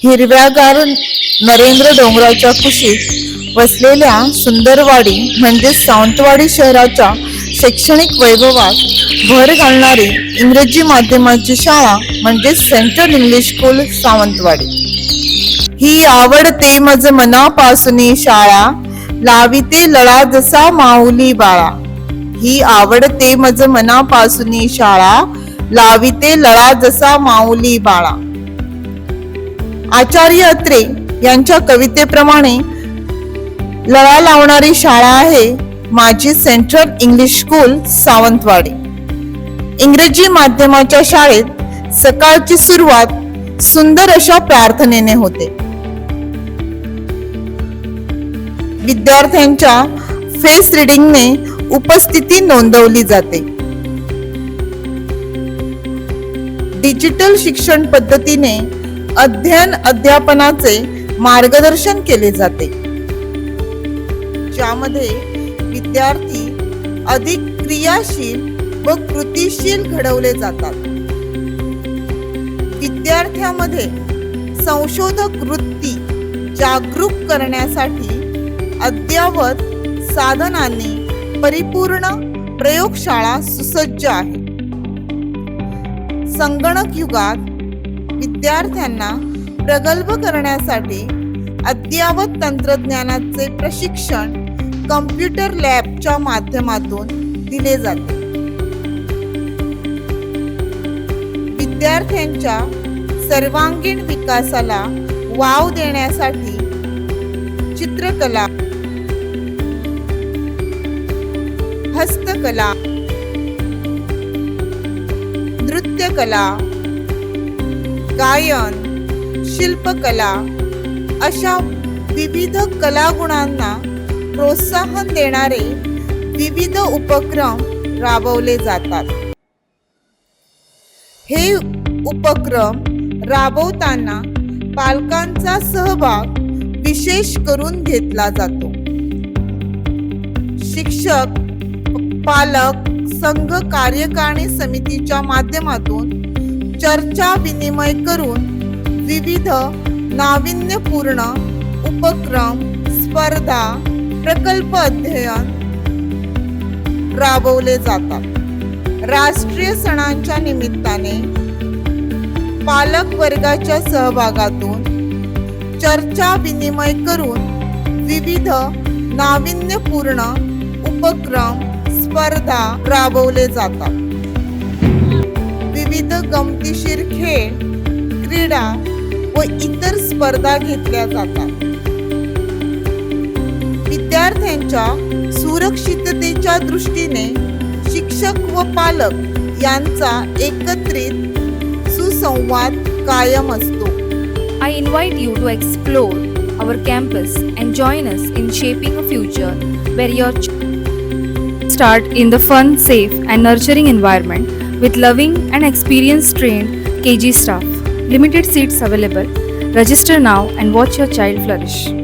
हिरव्यागार नरेंद्र डोंगराच्या कुशीत वसलेल्या सुंदरवाडी म्हणजेच सावंतवाडी शहराच्या शैक्षणिक वैभवात भर घालणारी इंग्रजी माध्यमाची शाळा म्हणजेच सेंट्रल इंग्लिश स्कूल सावंतवाडी. ही आवडते मज मनापासून शाळा, लाविते लळा जसा माऊली बाळा. ही आवडते मज मनापासून शाळा, लाविते लळा जसा माऊली बाळा. आचार्य अत्रे यांच्या कवितेप्रमाणे लळा लावणारी शाळा आहे माझी सेंट्रल इंग्लिश स्कूल सावंतवाडी. इंग्रजी माध्यमाच्या शाळेत सकाळची सुरुवात सुंदर अशा प्रार्थनेने होते. विद्यार्थ्यांच्या फेस रिडिंगने उपस्थिती नोंदवली जाते. डिजिटल शिक्षण पद्धतीने अध्ययन अध्यापनाचे मार्गदर्शन केले जाते, ज्यामध्ये विद्यार्थी अधिक क्रियाशील व कृतिशील घडवले जातात. विद्यार्थ्यांमध्ये संशोधक वृत्ती जागरूक करण्यासाठी अद्ययावत साधनांनी परिपूर्ण प्रयोगशाळा सुसज्ज आहे. संगणक युगात विद्यार्थ्यांना प्रगल्भ करण्यासाठी अद्ययावत तंत्रज्ञानाचे प्रशिक्षण कम्प्युटर लॅबच्या माध्यमातून दिले जाते. विद्यार्थ्यांच्या सर्वांगीण विकासाला वाव देण्यासाठी चित्रकला, हस्तकला, नृत्यकला, गायन, शिल्पकला अशा विविध कलागुणांना प्रोत्साहन देणारे विविध उपक्रम राबवले जातात. हे उपक्रम राबवताना पालकांचा सहभाग विशेष करून घेतला जातो. शिक्षक, पालक, संघ कार्यकारिणी समितीच्या माध्यमातून चर्चा विनिमय करून विविध नाविन्यपूर्ण उपक्रम, स्पर्धा, प्रकल्प अध्ययन राबवले जातात. राष्ट्रीय सणांच्या निमित्ताने पालक वर्गाच्या सहभागातून चर्चा विनिमय करून विविध नाविन्यपूर्ण उपक्रम, स्पर्धा राबवले जातात. विविध गमतीशीर खेळ, क्रीडा व इतर स्पर्धा घेतल्या जातात. विद्यार्थ्यांच्या सुरक्षिततेच्या दृष्टीने शिक्षक व पालक यांचा एकत्रित सुसंवाद कायम असतो. I invite you to explore our campus and join us in shaping a future where your start in the fun, safe and nurturing environment with loving and experienced trained KG staff. Limited seats available. Register now and watch your child flourish.